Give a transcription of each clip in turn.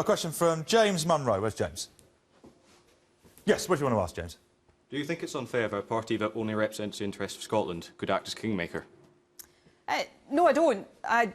A question from James Monroe. Where's James? Yes, what do you want to ask, James? Do you think it's unfair that a party that only represents the interests of Scotland could act as kingmaker? No, I don't.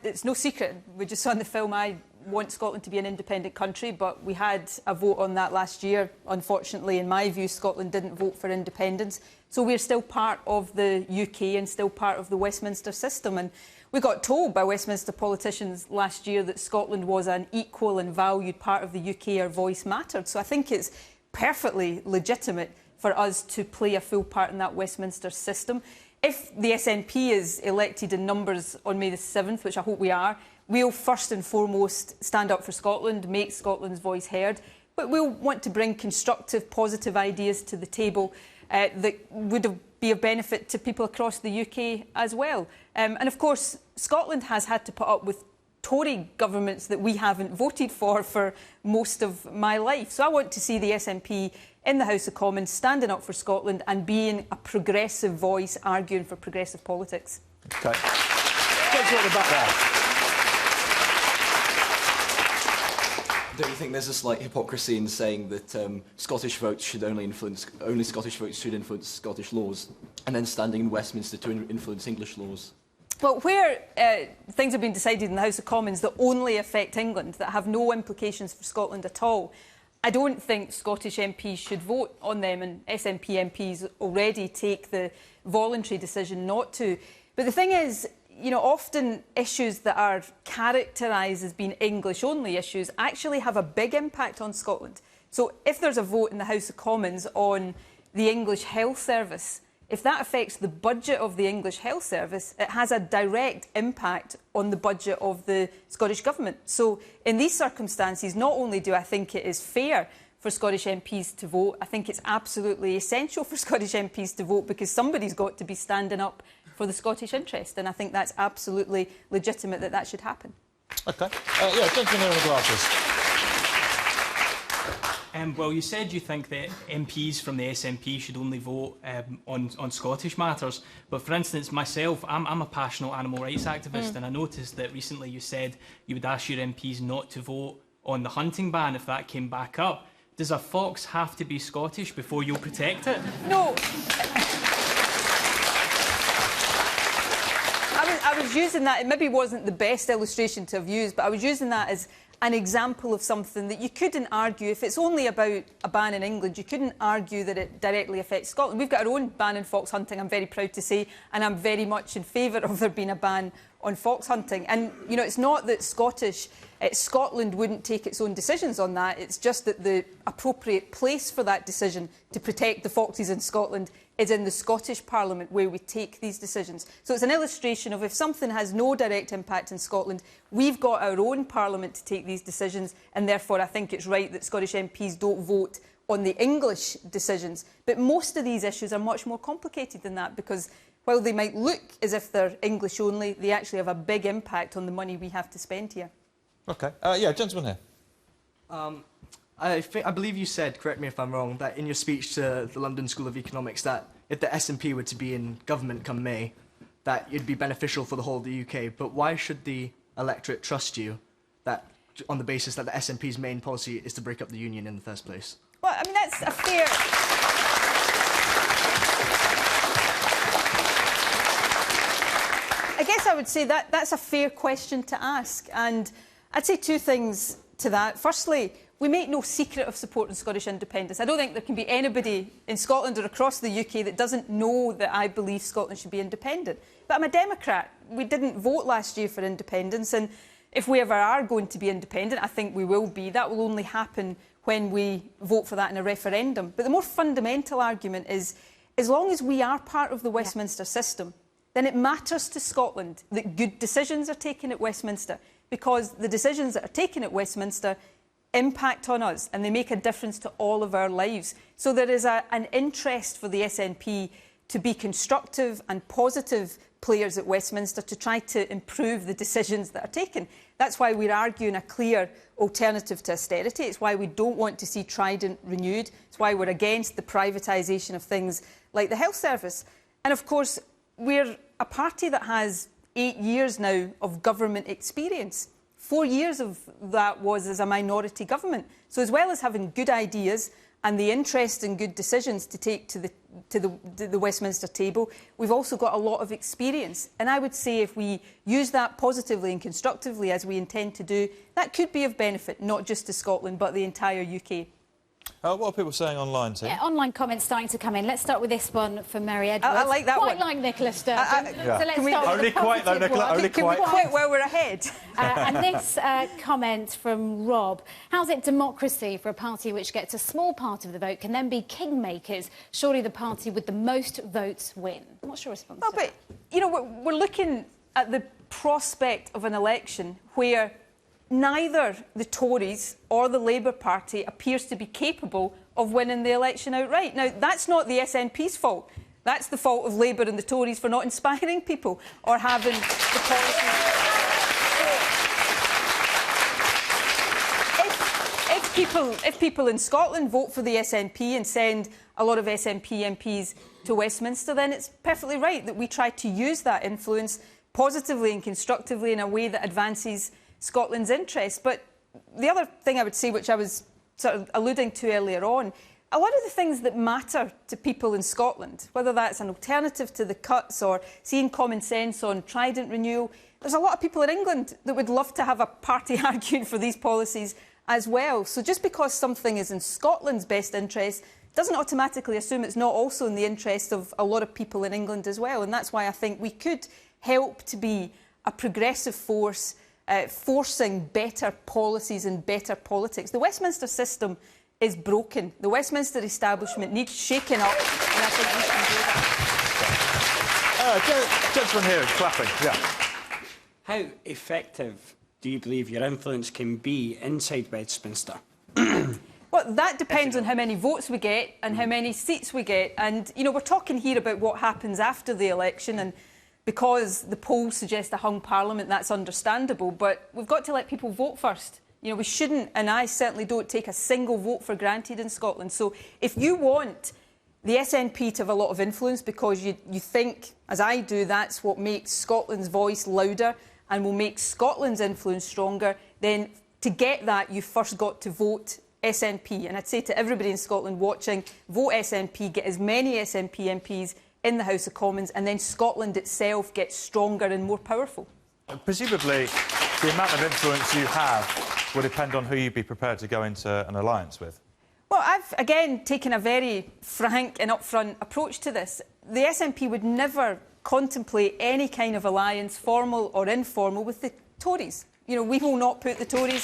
It's no secret. We just saw in the film I want Scotland to be an independent country, but we had a vote on that last year. Unfortunately, in my view, Scotland didn't vote for independence. So we're still part of the UK and still part of the Westminster system. And we got told by Westminster politicians last year that Scotland was an equal and valued part of the UK. Our voice mattered. So I think it's perfectly legitimate for us to play a full part in that Westminster system. If the SNP is elected in numbers on May the 7th, which I hope we are, we'll first and foremost stand up for Scotland, make Scotland's voice heard, but we'll want to bring constructive, positive ideas to the table that would be of benefit to people across the UK as well. And of course, Scotland has had to put up with Tory governments that we haven't voted for most of my life. So I want to see the SNP in the House of Commons standing up for Scotland and being a progressive voice arguing for progressive politics. OK. Let's go to the back there. Don't you think there's a slight hypocrisy in saying that Scottish votes should only Scottish votes should influence Scottish laws, and then standing in Westminster to influence English laws? Well, where things have been decided in the House of Commons that only affect England, that have no implications for Scotland at all, I don't think Scottish MPs should vote on them, and SNP MPs already take the voluntary decision not to. But the thing is, you know, often issues that are characterised as being English-only issues actually have a big impact on Scotland. So if there's a vote in the House of Commons on the English Health Service, if that affects the budget of the English Health Service, it has a direct impact on the budget of the Scottish Government. So in these circumstances, not only do I think it is fair for Scottish MPs to vote, I think it's absolutely essential for Scottish MPs to vote because somebody's got to be standing up for the Scottish interest, and I think that's absolutely legitimate that that should happen. OK. Yeah, gentleman here in the glasses. Well, you said you think that MPs from the SNP should only vote on Scottish matters. But for instance, myself, I'm a passionate animal rights activist, and I noticed that recently you said you would ask your MPs not to vote on the hunting ban if that came back up. Does a fox have to be Scottish before you'll protect it? No. I was using that, it maybe wasn't the best illustration to have used, but I was using that as an example of something that you couldn't argue. If it's only about a ban in England, you couldn't argue that it directly affects Scotland. We've got our own ban on fox hunting, I'm very proud to say, and I'm very much in favour of there being a ban on fox hunting. And, you know, it's not that Scotland wouldn't take its own decisions on that, it's just that the appropriate place for that decision to protect the foxes in Scotland is in the Scottish Parliament where we take these decisions. So it's an illustration of if something has no direct impact in Scotland, we've got our own Parliament to take these decisions, and therefore I think it's right that Scottish MPs don't vote on the English decisions. But most of these issues are much more complicated than that because while they might look as if they're English only, they actually have a big impact on the money we have to spend here. OK. Yeah, gentleman here. I believe you said, correct me if I'm wrong, that in your speech to the London School of Economics that if the SNP were to be in government come May, that it'd be beneficial for the whole of the UK. But why should the electorate trust you that on the basis that the SNP's main policy is to break up the union in the first place? Well, I mean, that's a fair... I guess I would say that that's a fair question to ask. And I'd say two things to that. Firstly, we make no secret of supporting Scottish independence. I don't think there can be anybody in Scotland or across the UK that doesn't know that I believe Scotland should be independent. But I'm a Democrat. We didn't vote last year for independence, and if we ever are going to be independent, I think we will be. That will only happen when we vote for that in a referendum. But the more fundamental argument is, as long as we are part of the Westminster system, then it matters to Scotland that good decisions are taken at Westminster, because the decisions that are taken at Westminster impact on us and they make a difference to all of our lives. So there is an interest for the SNP to be constructive and positive players at Westminster to try to improve the decisions that are taken. That's why we're arguing a clear alternative to austerity. It's why we don't want to see Trident renewed. It's why we're against the privatisation of things like the health service. And of course, we're a party that has 8 years now of government experience. 4 years of that was as a minority government. So as well as having good ideas and the interest in good decisions to take to the Westminster table, we've also got a lot of experience. And I would say if we use that positively and constructively, as we intend to do, that could be of benefit, not just to Scotland, but the entire UK. What are people saying online, Tim? Yeah, online comments starting to come in. Let's start with this one from Mary Edwards. I like that quite one. like Nicola Sturgeon. Yeah. So let's Can we- start with Only the quite, though, positive Nicola, one. only Can we quite. quit while we're ahead? And this comment from Rob. How's it democracy for a party which gets a small part of the vote can then be kingmakers? Surely the party with the most votes win. What's your response Well, to that? but, you know, we're looking at the prospect of an election where neither the Tories or the Labour Party appears to be capable of winning the election outright. Now, that's not the SNP's fault. That's the fault of Labour and the Tories for not inspiring people or having the policies. If people in Scotland vote for the SNP and send a lot of SNP MPs to Westminster, then it's perfectly right that we try to use that influence positively and constructively in a way that advances Scotland's interests. But the other thing I would say, which I was sort of alluding to earlier on, a lot of the things that matter to people in Scotland, whether that's an alternative to the cuts or seeing common sense on Trident renewal, there's a lot of people in England that would love to have a party arguing for these policies as well. So just because something is in Scotland's best interest doesn't automatically assume it's not also in the interest of a lot of people in England as well. And that's why I think we could help to be a progressive force, forcing better policies and better politics. The Westminster system is broken. The Westminster establishment needs shaking up, and I think we can do that. Gentleman here is clapping. Yeah. How effective do you believe your influence can be inside Westminster? Well, that depends on how many votes we get and how many seats we get. And, you know, we're talking here about what happens after the election, and because the polls suggest a hung parliament, that's understandable. But we've got to let people vote first. You know, we shouldn't, and I certainly don't take a single vote for granted in Scotland. So if you want the SNP to have a lot of influence because you think, as I do, that's what makes Scotland's voice louder and will make Scotland's influence stronger, then to get that, you've first got to vote SNP. And I'd say to everybody in Scotland watching, vote SNP, get as many SNP MPs in the House of Commons, and then Scotland itself gets stronger and more powerful. Presumably, the amount of influence you have will depend on who you'd be prepared to go into an alliance with. Well, I've, again, taken a very frank and upfront approach to this. The SNP would never contemplate any kind of alliance, formal or informal, with the Tories. You know, we will not put the Tories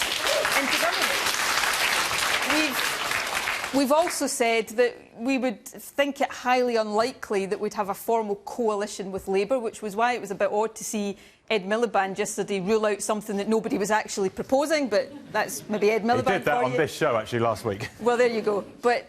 into government. We've also said that we would think it highly unlikely that we'd have a formal coalition with Labour, which was why it was a bit odd to see Ed Miliband yesterday rule out something that nobody was actually proposing, but that's maybe Ed Miliband. He did that on you. this show, actually, last week. Well, there you go. But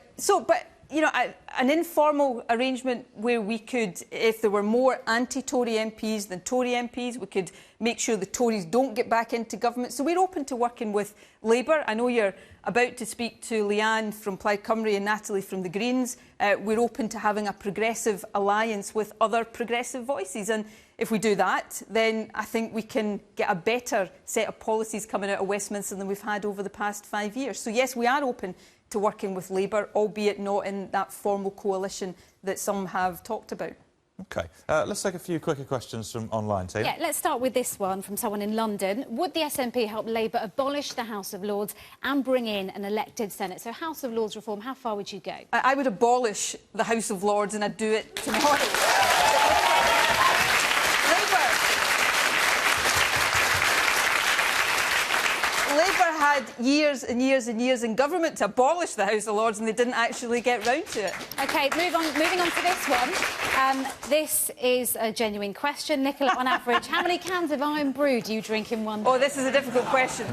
you know, an informal arrangement where we could, if there were more anti-Tory MPs than Tory MPs, we could make sure the Tories don't get back into government. So we're open to working with Labour. I know you're about to speak to Leanne from Plaid Cymru and Natalie from the Greens. We're open to having a progressive alliance with other progressive voices. And if we do that, then I think we can get a better set of policies coming out of Westminster than we've had over the past 5 years. So yes, we are open to working with Labour, albeit not in that formal coalition that some have talked about. OK. Let's take a few quicker questions from online, Tina. Yeah, let's start with this one from someone in London. Would the SNP help Labour abolish the House of Lords and bring in an elected Senate? So House of Lords reform, how far would you go? I would abolish the House of Lords, and I'd do it tomorrow. Labour had years and years and years in government to abolish the House of Lords, and they didn't actually get round to it. OK, moving on to this one. This is a genuine question. Nicola, on average, how many cans of Iron Brew do you drink in one day? Oh, this is a difficult question.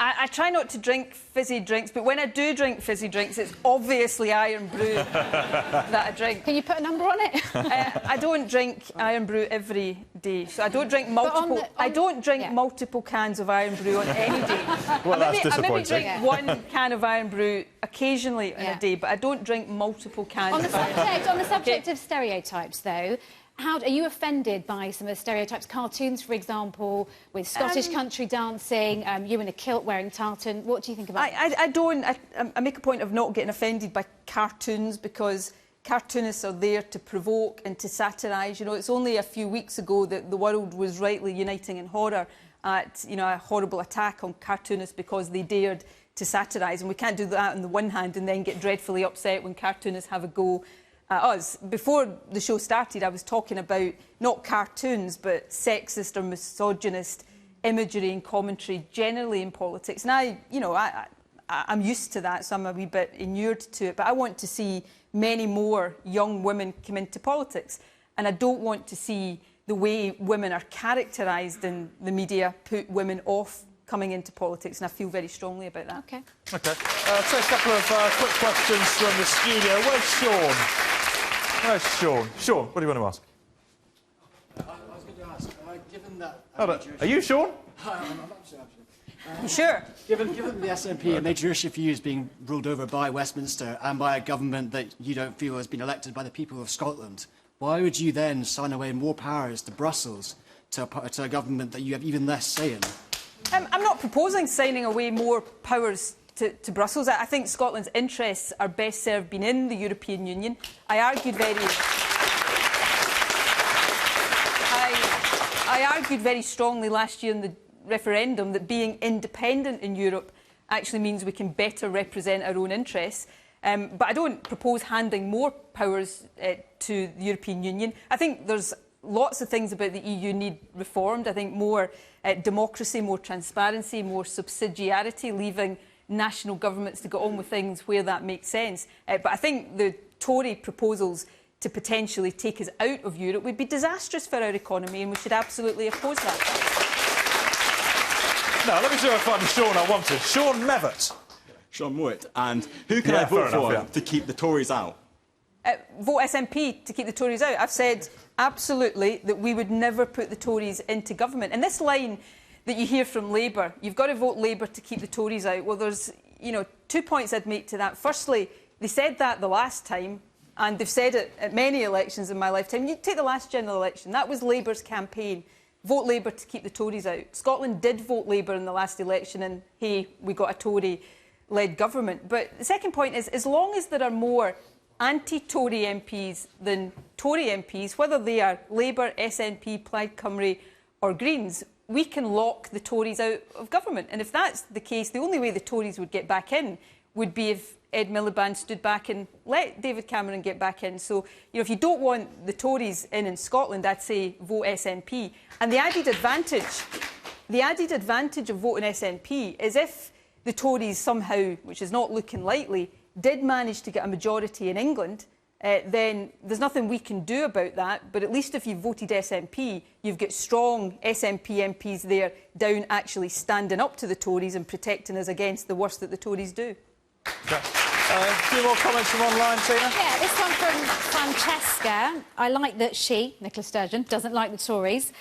I try not to drink fizzy drinks, but when I do drink fizzy drinks, it's obviously Iron Brew that I drink. Can you put a number on it? I don't drink Iron Brew every day, so I don't drink multiple. I don't drink multiple cans of Iron Brew on any day. Well, that's I maybe disappointing. drink one can of Iron Brew occasionally in a day, but I don't drink multiple cans. On the subject of stereotypes, though, Are you offended by some of the stereotypes, cartoons, for example, with Scottish country dancing, you in a kilt wearing tartan? What do you think about that? I don't. I make a point of not getting offended by cartoons because cartoonists are there to provoke and to satirise. You know, it's only a few weeks ago that the world was rightly uniting in horror at, you know, a horrible attack on cartoonists because they dared to satirise. And we can't do that on the one hand and then get dreadfully upset when cartoonists have a go at us. Before the show started, I was talking about not cartoons, but sexist or misogynist imagery and commentary generally in politics. And I'm used to that, so I'm a wee bit inured to it. But I want to see many more young women come into politics. And I don't want to see the way women are characterised in the media put women off coming into politics, and I feel very strongly about that. OK. OK. Take a couple of quick questions from the studio. Where's Sean? Where's Sean? Sean, what do you want to ask? I was going to ask, given that... Are you Sean? I'm not sure. You sure? Given the SNP and their judicial views being ruled over by Westminster and by a government that you don't feel has been elected by the people of Scotland, why would you then sign away more powers to Brussels, to a government that you have even less say in? I'm not proposing signing away more powers to Brussels. I think Scotland's interests are best served being in the European Union. I argued very strongly last year in the referendum that being independent in Europe actually means we can better represent our own interests. But I don't propose handing more powers to the European Union. I think there's lots of things about the EU need reformed. I think more democracy, more transparency, more subsidiarity, leaving national governments to get on with things where that makes sense. But I think the Tory proposals to potentially take us out of Europe would be disastrous for our economy, and we should absolutely oppose that. Now, let me see if I find the Sean I wanted. Sean Mevett. Sean Mowat. And who can I vote for to keep the Tories out? Vote SNP to keep the Tories out. I've said absolutely that we would never put the Tories into government. And this line that you hear from Labour, you've got to vote Labour to keep the Tories out. Well, there's, 2 points I'd make to that. Firstly, they said that the last time, and they've said it at many elections in my lifetime. You take the last general election, that was Labour's campaign. Vote Labour to keep the Tories out. Scotland did vote Labour in the last election, and hey, we got a Tory-led government. But the second point is, as long as there are more anti-Tory MPs than Tory MPs, whether they are Labour, SNP, Plaid Cymru or Greens, we can lock the Tories out of government. And if that's the case, the only way the Tories would get back in would be if Ed Miliband stood back and let David Cameron get back in. So, if you don't want the Tories in Scotland, I'd say vote SNP. And the added advantage of voting SNP is if the Tories somehow, which is not looking likely, did manage to get a majority in England, then there's nothing we can do about that. But at least if you voted SNP, you've got strong SNP MPs there down actually standing up to the Tories and protecting us against the worst that the Tories do. Okay. A few more comments from online, Tina? Yeah, this one from Francesca. I like that she, Nicola Sturgeon, doesn't like the Tories.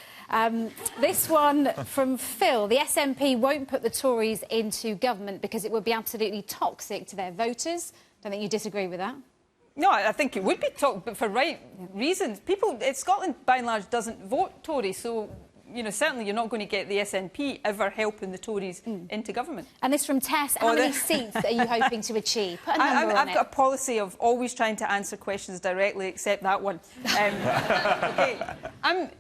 This one from Phil. The SNP won't put the Tories into government because it would be absolutely toxic to their voters. Don't think you disagree with that? No, I think it would be toxic, but for right reasons. Scotland, by and large, doesn't vote Tory, so certainly you're not going to get the SNP ever helping the Tories into government. And this from Tess. How many seats are you hoping to achieve? Put a number on I've got a policy of always trying to answer questions directly, except that one. Okay. I'm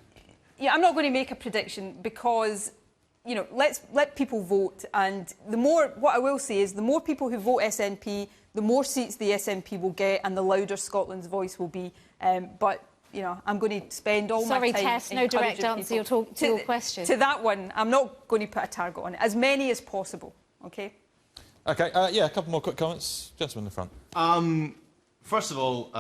not going to make a prediction because, let people vote. And what I will say is the more people who vote SNP, the more seats the SNP will get and the louder Scotland's voice will be. But I'm going to spend all my time... Sorry, Tess, no direct answer to your question. To that one, I'm not going to put a target on it. As many as possible, OK? OK, a couple more quick comments. Gentleman in the front. First of all,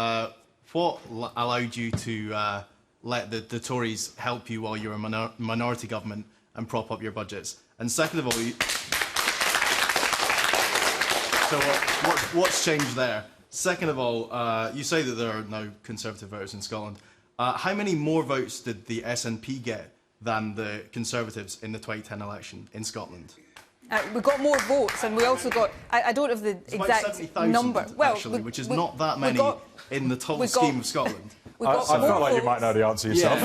what allowed you to let the Tories help you while you were a minority government and prop up your budgets? And second of all, so what's changed there? Second of all, you say that there are no Conservative voters in Scotland. How many more votes did the SNP get than the Conservatives in the 2010 election in Scotland? We got more votes, and we also got... I don't have the exact number. Well, actually, which is not that many in the total scheme of Scotland. I felt like you might know the answer yourself.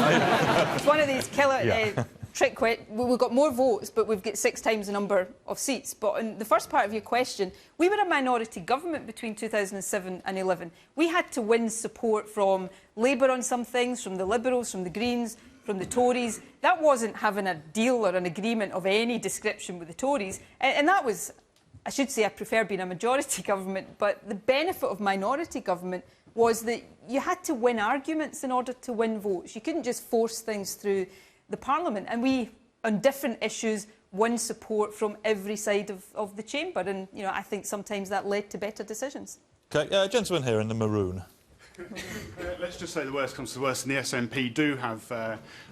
It's one of these killer trick we've got more votes, but we've got 6 times the number of seats. But in the first part of your question, we were a minority government between 2007 and 11. We had to win support from Labour on some things, from the Liberals, from the Greens, from the Tories. That wasn't having a deal or an agreement of any description with the Tories. And that was, I should say, I prefer being a majority government, but the benefit of minority government was that you had to win arguments in order to win votes. You couldn't just force things through the Parliament. And we, on different issues, won support from every side of the chamber. And, you know, I think sometimes that led to better decisions. OK, gentleman here in the maroon. Let's just say the worst comes to the worst, and the SNP do have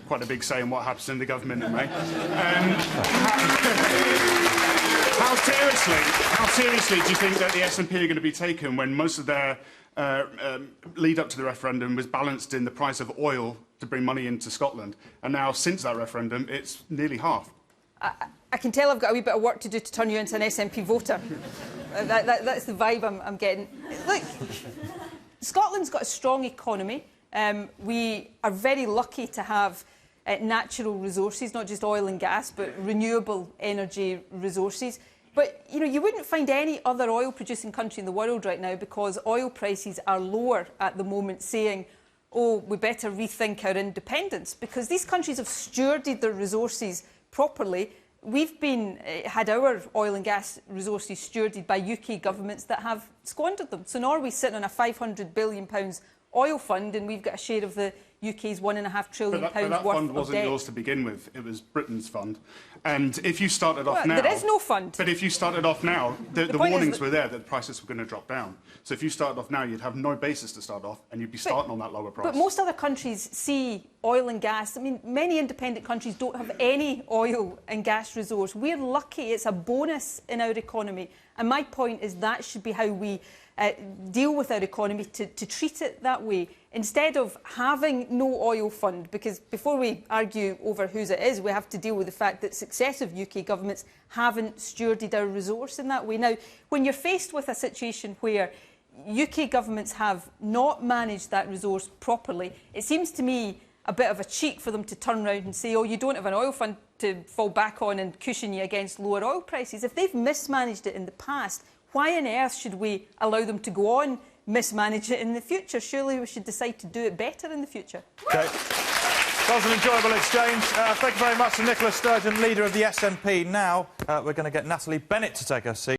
quite a big say in what happens in the government in May. How seriously do you think that the SNP are going to be taken when most of their lead up to the referendum was balanced in the price of oil to bring money into Scotland, and now since that referendum it's nearly half? I can tell I've got a wee bit of work to do to turn you into an SNP voter. That's the vibe I'm getting. Look, Scotland's got a strong economy. We are very lucky to have natural resources, not just oil and gas, but renewable energy resources. But, you know, you wouldn't find any other oil-producing country in the world right now, because oil prices are lower at the moment, saying, oh, we better rethink our independence, because these countries have stewarded their resources properly. We've had our oil and gas resources stewarded by UK governments that have squandered them. So Norway's sitting on a £500 billion oil fund, and we've got a share of the UK's £1.5 trillion worth of debt. But that fund wasn't yours to begin with. It was Britain's fund. And if you started off now... There is no fund. But if you started off now, the warnings were there that the prices were going to drop down. So if you started off now, you'd have no basis to start off, and you'd be starting on that lower price. But most other countries see oil and gas. I mean, many independent countries don't have any oil and gas resource. We're lucky. It's a bonus in our economy. And my point is that should be how we deal with our economy, to treat it that way, instead of having no oil fund, because before we argue over whose it is, we have to deal with the fact that successive UK governments haven't stewarded our resource in that way. Now, when you're faced with a situation where UK governments have not managed that resource properly, it seems to me a bit of a cheek for them to turn around and say, oh, you don't have an oil fund to fall back on and cushion you against lower oil prices. If they've mismanaged it in the past, why on earth should we allow them to go on mismanage it in the future? Surely we should decide to do it better in the future. OK. That was an enjoyable exchange. Thank you very much to Nicola Sturgeon, leader of the SNP. Now we're going to get Natalie Bennett to take her seat.